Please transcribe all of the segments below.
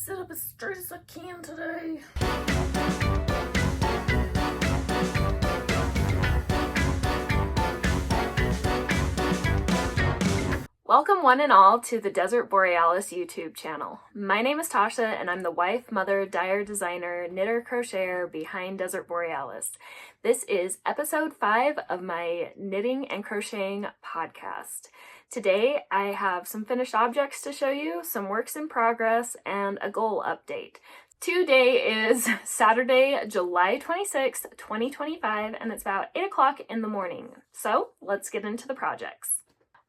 sit up as straight as I can today. Welcome one and all to the Desert Borealis YouTube channel. My name is Tasha and I'm the wife, mother, dyer, designer, knitter, crocheter behind Desert Borealis. This is episode 5 of my knitting and crocheting podcast. Today I have some finished objects to show you, some works in progress, and a goal update. Today is Saturday, July 26th, 2025, and it's about 8 o'clock in the morning. So let's get into the projects.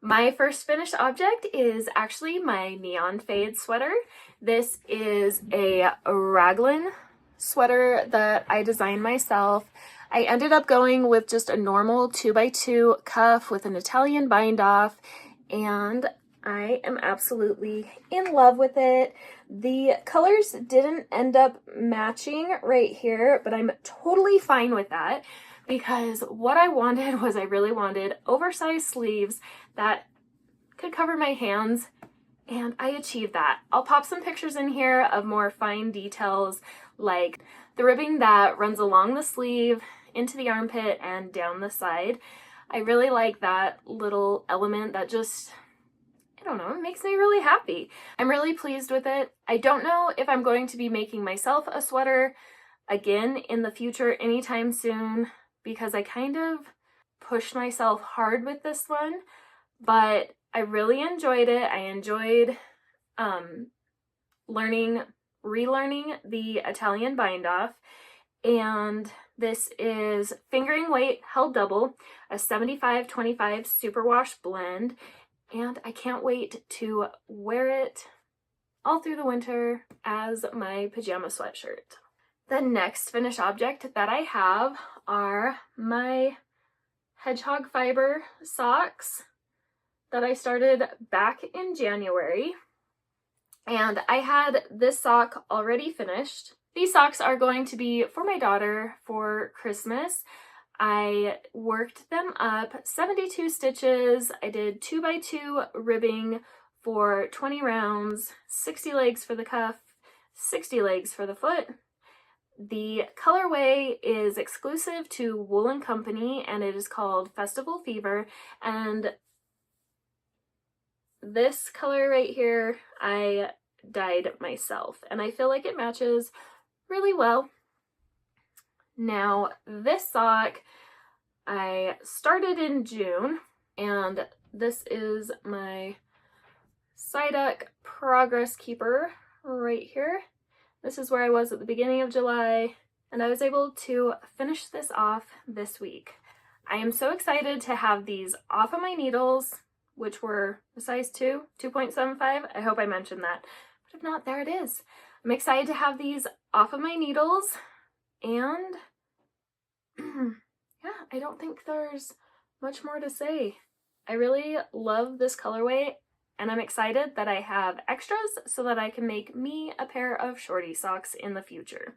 My first finished object is actually my neon fade sweater. This is a raglan sweater that I designed myself. I ended up going with just a normal 2x2 cuff with an Italian bind off, and I am absolutely in love with it. The colors didn't end up matching right here, but I'm totally fine with that because what I wanted was I really wanted oversized sleeves that could cover my hands, and I achieved that. I'll pop some pictures in here of more fine details like the ribbing that runs along the sleeve, into the armpit, and down the side. I really like that little element that just, I don't know, it makes me really happy. I'm really pleased with it. I don't know if I'm going to be making myself a sweater again in the future anytime soon because I kind of pushed myself hard with this one, but I really enjoyed it. I enjoyed relearning the Italian bind off, and this is fingering weight held double, a 75-25 superwash blend, and I can't wait to wear it all through the winter as my pajama sweatshirt. The next finished object that I have are my hedgehog fiber socks that I started back in January, and I had this sock already finished. These socks are going to be for my daughter for Christmas. I worked them up 72 stitches. I did 2x2 ribbing for 20 rounds, 60 legs for the cuff, 60 legs for the foot. The colorway is exclusive to Wool & Company and it is called Festival Fever, and this color right here I dyed myself and I feel like it matches really well. Now this sock I started in June, and this is my Psyduck Progress Keeper right here. This is where I was at the beginning of July, and I was able to finish this off this week. I am so excited to have these off of my needles, which were a size 2, 2.75. I hope I mentioned that. But if not, there it is. I'm excited to have these off of my needles, and yeah, I don't think there's much more to say. I really love this colorway, and I'm excited that I have extras so that I can make me a pair of shorty socks in the future.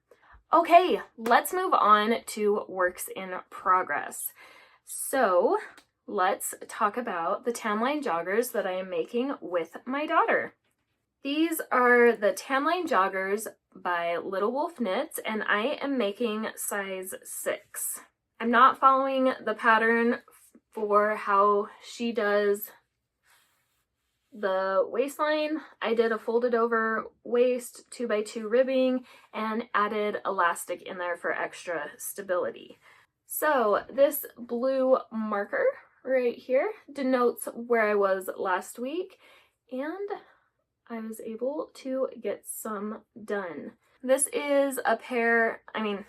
Okay, let's move on to works in progress. So let's talk about the tan line joggers that I am making with my daughter. These are the tan line joggers by Little Wolf Knits, and I am making size 6. I'm not following the pattern for how she does the waistline. I did a folded over waist, 2x2 ribbing, and added elastic in there for extra stability. So this blue marker right here denotes where I was last week, and I was able to get some done. This is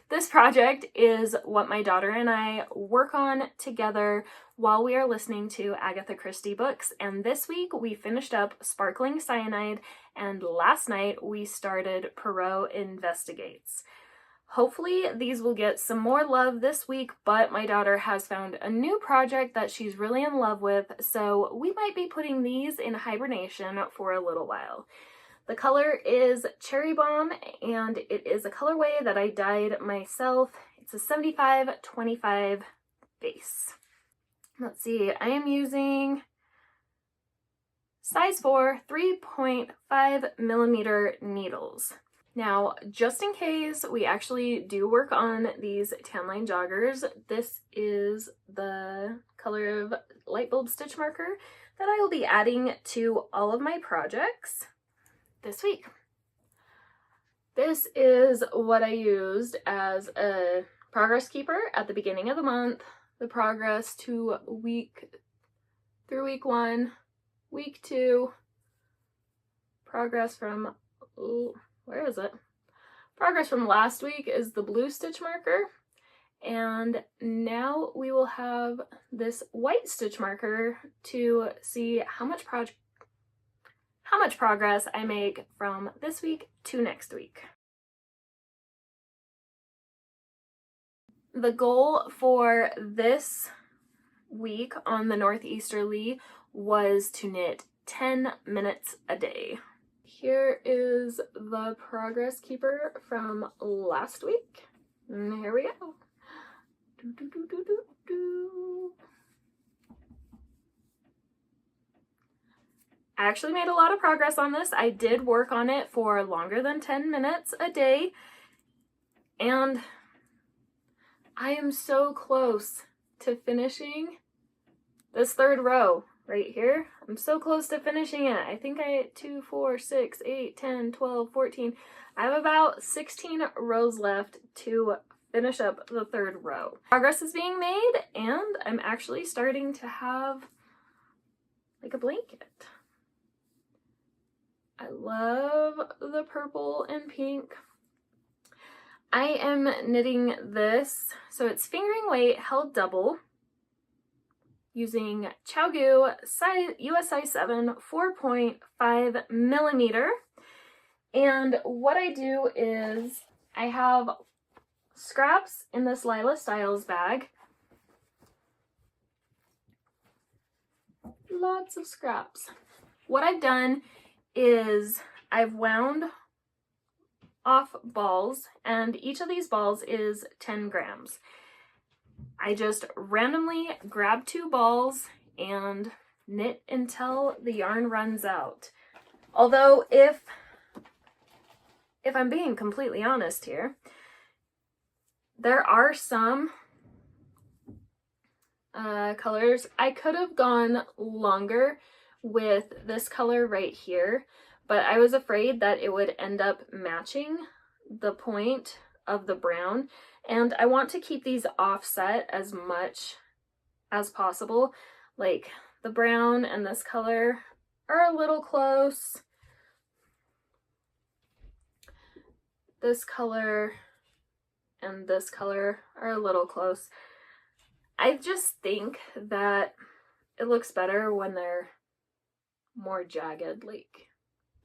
this project is what my daughter and I work on together while we are listening to Agatha Christie books, and this week we finished up Sparkling Cyanide, and last night we started Purl Investigates. Hopefully these will get some more love this week, but my daughter has found a new project that she's really in love with, so we might be putting these in hibernation for a little while. The color is Cherry Bomb, and it is a colorway that I dyed myself. It's a 75-25 base. Let's see, I am using size 4, 3.5 millimeter needles. Now, just in case we actually do work on these tan line joggers, this is the color of light bulb stitch marker that I will be adding to all of my projects this week. This is what I used as a progress keeper at the beginning of the month, the progress to week 1, week 2, progress from, where is it? Progress from last week is the blue stitch marker, and now we will have this white stitch marker to see how much progress I make from this week to next week. The goal for this week on the northeasterly was to knit 10 minutes a day. Here is the progress keeper from last week. And here we go. I actually made a lot of progress on this. I did work on it for longer than 10 minutes a day, and I am so close to finishing this third row right here. I'm so close to finishing it. I think I 2, 4, 6, 8, 10, 12, 14. I have about 16 rows left to finish up the third row. Progress is being made, and I'm actually starting to have like a blanket. I love the purple and pink. I am knitting this, so it's fingering weight held double using ChowGoo size, US size 7, 4.5 millimeter. And what I do is I have scraps in this Lila Styles bag. Lots of scraps. What I've done is I've wound off balls, and each of these balls is 10 grams. I just randomly grab 2 balls and knit until the yarn runs out. Although if I'm being completely honest here, there are some colors I could have gone longer with this color right here, but I was afraid that it would end up matching the point of the brown, and I want to keep these offset as much as possible. Like the brown and this color are a little close. This color and this color are a little close. I just think that it looks better when they're more jagged, like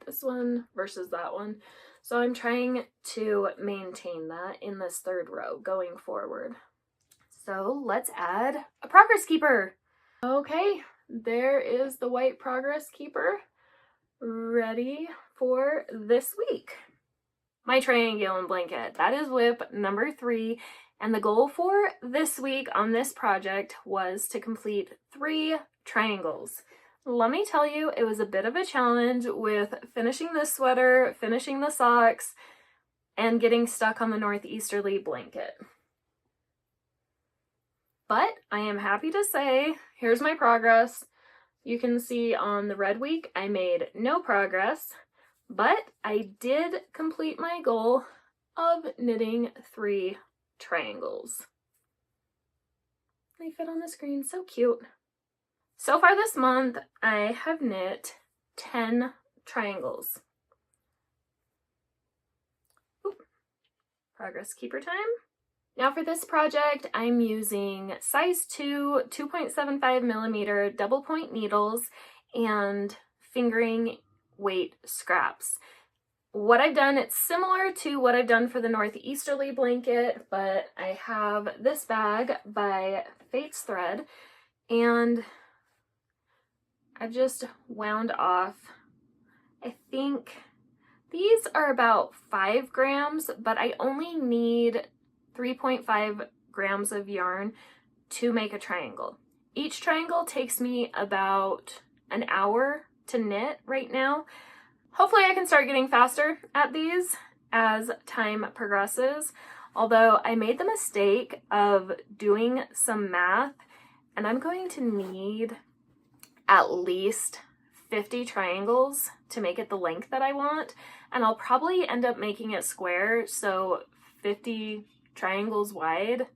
this one versus that one. So I'm trying to maintain that in this third row going forward. So let's add a progress keeper. Okay, there is the white progress keeper ready for this week. My triangle and blanket, that is whip number 3. And the goal for this week on this project was to complete 3 triangles. Let me tell you, it was a bit of a challenge with finishing this sweater, finishing the socks, and getting stuck on the northeasterly blanket. But I am happy to say, here's my progress. You can see on the red week, I made no progress, but I did complete my goal of knitting 3 triangles. They fit on the screen, so cute. So far this month, I have knit 10 triangles. Oop. Progress keeper time. Now for this project, I'm using size 2, 2.75 millimeter double point needles and fingering weight scraps. What I've done, it's similar to what I've done for the northeasterly blanket, but I have this bag by Fate's Thread, and I've just wound off, I think these are about 5 grams, but I only need 3.5 grams of yarn to make a triangle. Each triangle takes me about an hour to knit right now. Hopefully I can start getting faster at these as time progresses, although I made the mistake of doing some math, and I'm going to need at least 50 triangles to make it the length that I want, and I'll probably end up making it square, so 50 triangles wide.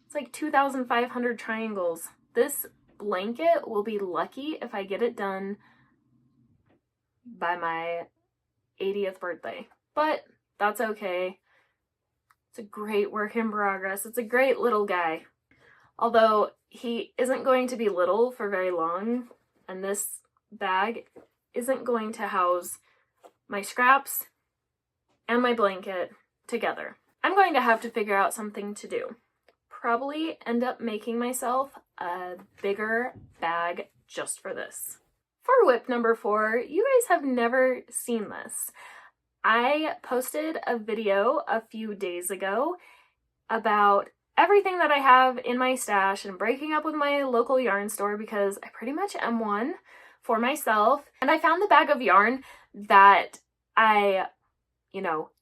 It's like 2,500 triangles. This blanket will be lucky if I get it done by my 80th birthday, but that's okay. It's a great work in progress. It's a great little guy. Although he isn't going to be little for very long, and this bag isn't going to house my scraps and my blanket together. I'm going to have to figure out something to do. Probably end up making myself a bigger bag just for this. For whip number 4, you guys have never seen this. I posted a video a few days ago about everything that I have in my stash and breaking up with my local yarn store because I pretty much am one for myself. And I found the bag of yarn that I,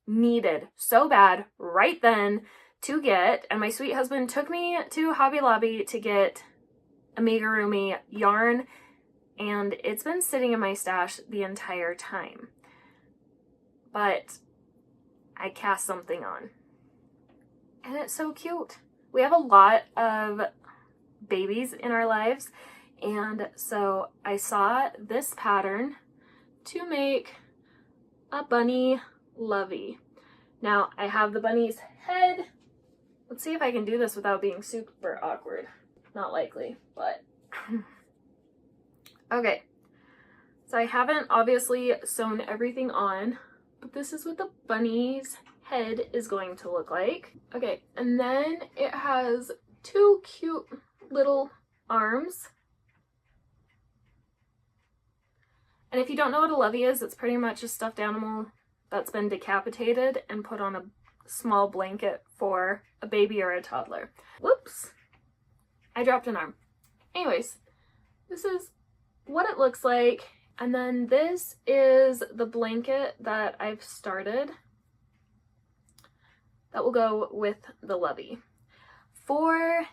needed so bad right then to get. And my sweet husband took me to Hobby Lobby to get amigurumi yarn, and it's been sitting in my stash the entire time. But I cast something on. And it's so cute. We have a lot of babies in our lives, and so I saw this pattern to make a bunny lovey. Now I have the bunny's head. Let's see if I can do this without being super awkward. Not likely, but okay. So I haven't obviously sewn everything on, but this is what the bunny's head is going to look like. Okay, and then it has 2 cute little arms. And if you don't know what a lovey is, it's pretty much a stuffed animal that's been decapitated and put on a small blanket for a baby or a toddler. Whoops, I dropped an arm. Anyways, this is what it looks like. And then this is the blanket that I've started that will go with the lovey. For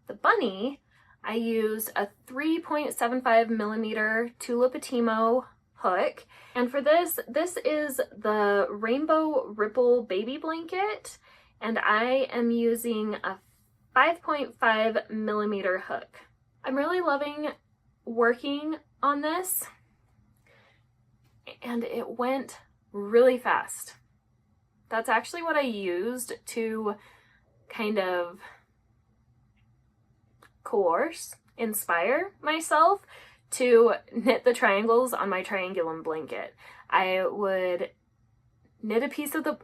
the bunny, I used a 3.75 millimeter Tulipatimo hook. And for this is the Rainbow Ripple baby blanket, and I am using a 5.5 millimeter hook. I'm really loving working on this, and it went really fast. That's actually what I used to kind of inspire myself to knit the triangles on my triangulum blanket. I would knit a piece of the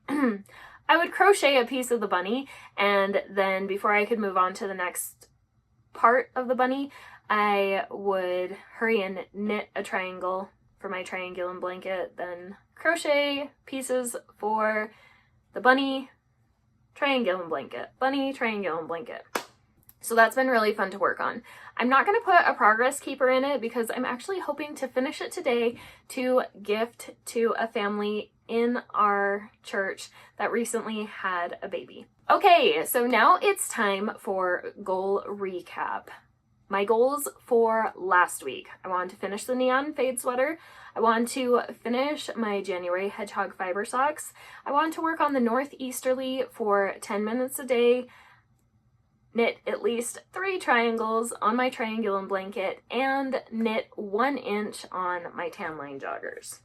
I would crochet a piece of the bunny, and then before I could move on to the next part of the bunny, I would hurry and knit a triangle for my triangulum blanket, then crochet pieces for the bunny, triangulum blanket, bunny, triangulum blanket. So that's been really fun to work on. I'm not going to put a progress keeper in it because I'm actually hoping to finish it today to gift to a family in our church that recently had a baby. Okay, so now it's time for goal recap. My goals for last week: I wanted to finish the neon fade sweater. I wanted to finish my January hedgehog fiber socks. I wanted to work on the northeasterly for 10 minutes a day, knit at least 3 triangles on my triangulum blanket, and knit 1 inch on my tan line joggers.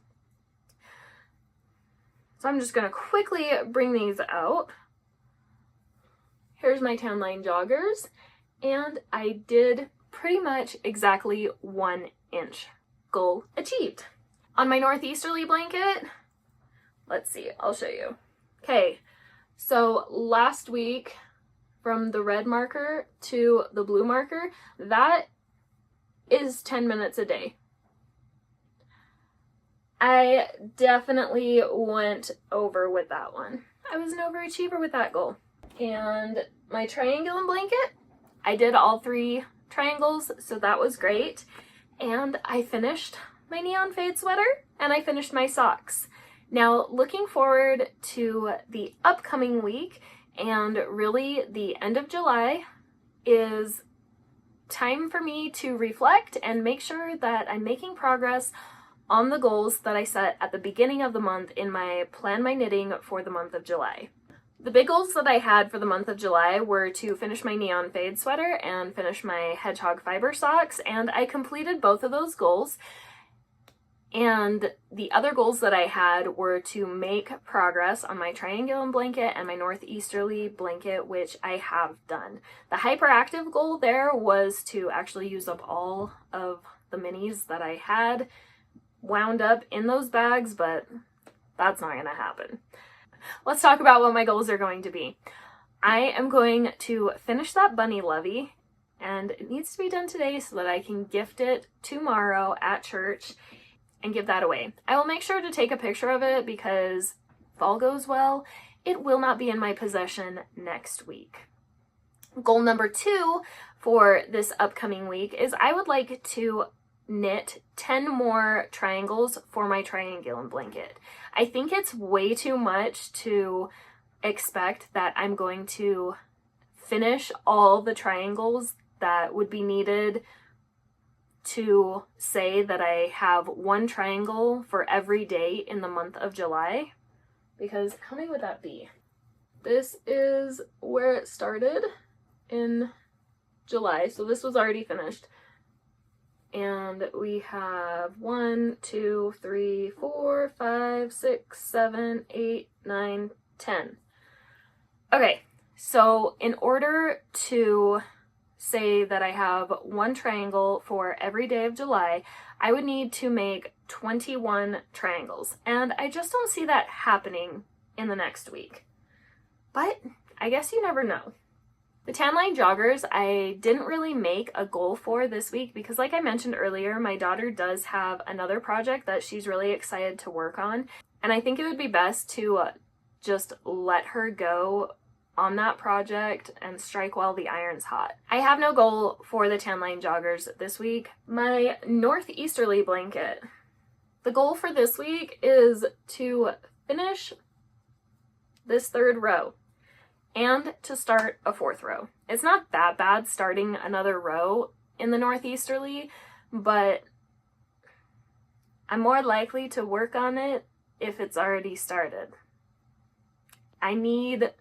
So I'm just going to quickly bring these out. Here's my tan line joggers, and I did pretty much exactly 1 inch. Goal achieved. On my northeasterly blanket, let's see, I'll show you. Okay, so last week, from the red marker to the blue marker, that is 10 minutes a day. I definitely went over with that one. I was an overachiever with that goal. And my triangulum blanket, I did all 3 triangles, so that was great. And I finished my neon fade sweater and I finished my socks. Now, looking forward to the upcoming week and really the end of July is time for me to reflect and make sure that I'm making progress on the goals that I set at the beginning of the month in my Plan My Knitting for the month of July. The big goals that I had for the month of July were to finish my neon fade sweater and finish my hedgehog fiber socks, and I completed both of those goals. And the other goals that I had were to make progress on my triangulum blanket and my northeasterly blanket, which I have done. The hyperactive goal there was to actually use up all of the minis that I had wound up in those bags, but that's not gonna happen. Let's talk about what my goals are going to be. I am going to finish that bunny lovey, and it needs to be done today so that I can gift it tomorrow at church and give that away. I will make sure to take a picture of it because if all goes well, it will not be in my possession next week. Goal number 2 for this upcoming week is I would like to knit 10 more triangles for my triangulum blanket. I think it's way too much to expect that I'm going to finish all the triangles that would be needed to say that I have one triangle for every day in the month of July, because how many would that be? This is where it started in July, so this was already finished. And we have 1, 2, 3, 4, 5, 6, 7, 8, 9, 10. Okay, so in order to say that I have one triangle for every day of July, I would need to make 21 triangles. And I just don't see that happening in the next week. But I guess you never know. The tan line joggers I didn't really make a goal for this week because, like I mentioned earlier, my daughter does have another project that she's really excited to work on, and I think it would be best to just let her go on that project and strike while the iron's hot. I have no goal for the tan line joggers this week. My northeasterly blanket, the goal for this week is to finish this 3rd row and to start a 4th row. It's not that bad starting another row in the northeasterly, but I'm more likely to work on it if it's already started. I need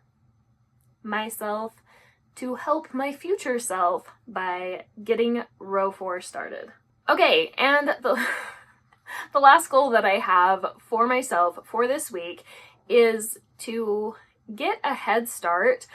myself to help my future self by getting row 4 started. Okay, and the last goal that I have for myself for this week is to get a head start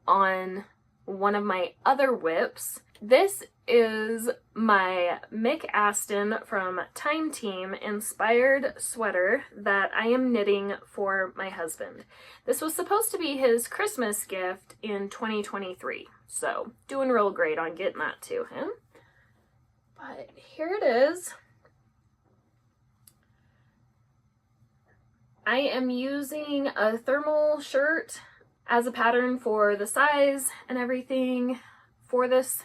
on one of my other whips. This is my Mick Aston from Time Team inspired sweater that I am knitting for my husband. This was supposed to be his Christmas gift in 2023, so doing real great on getting that to him. But here it is. I am using a thermal shirt as a pattern for the size and everything for this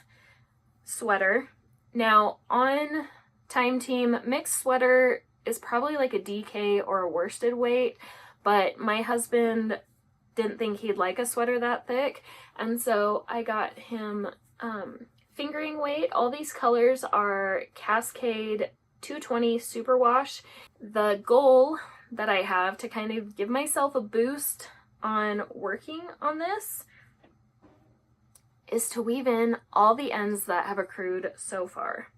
sweater. Now on Time Team, mixed sweater is probably like a DK or a worsted weight, but my husband didn't think he'd like a sweater that thick, and so I got him fingering weight. All these colors are Cascade 220 Superwash. The goal that I have to kind of give myself a boost on working on this is to weave in all the ends that have accrued so far.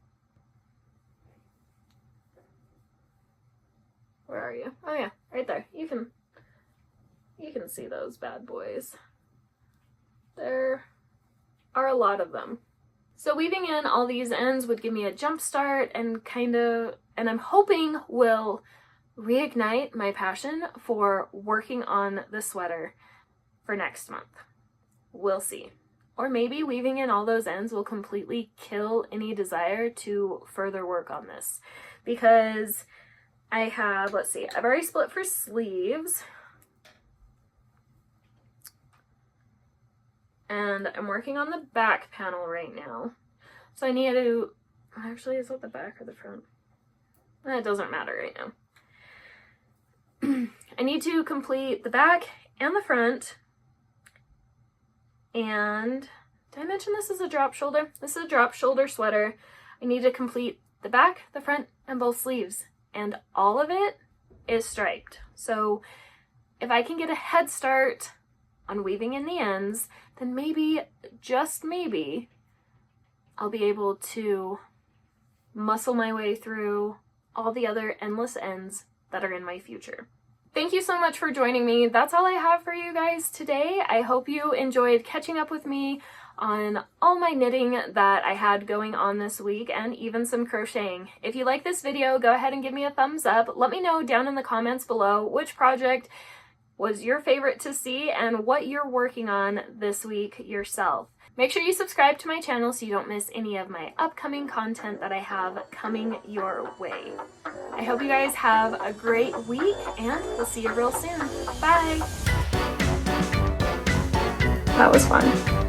Where are you? Oh yeah, right there. You can see those bad boys. There are a lot of them. So weaving in all these ends would give me a jump start and I'm hoping will reignite my passion for working on the sweater for next month. We'll see. Or maybe weaving in all those ends will completely kill any desire to further work on this. Because I have, let's see, I've already split for sleeves. And I'm working on the back panel right now. So I need to, actually, is that the back or the front? It doesn't matter right now. I need to complete the back and the front. And did I mention this is a drop shoulder? This is a drop shoulder sweater. I need to complete the back, the front, and both sleeves. And all of it is striped. So if I can get a head start on weaving in the ends, then maybe, just maybe, I'll be able to muscle my way through all the other endless ends that are in my future. Thank you so much for joining me. That's all I have for you guys today. I hope you enjoyed catching up with me on all my knitting that I had going on this week, and even some crocheting. If you like this video, go ahead and give me a thumbs up. Let me know down in the comments below which project was your favorite to see and what you're working on this week yourself. Make sure you subscribe to my channel so you don't miss any of my upcoming content that I have coming your way. I hope you guys have a great week, and we'll see you real soon. Bye! That was fun.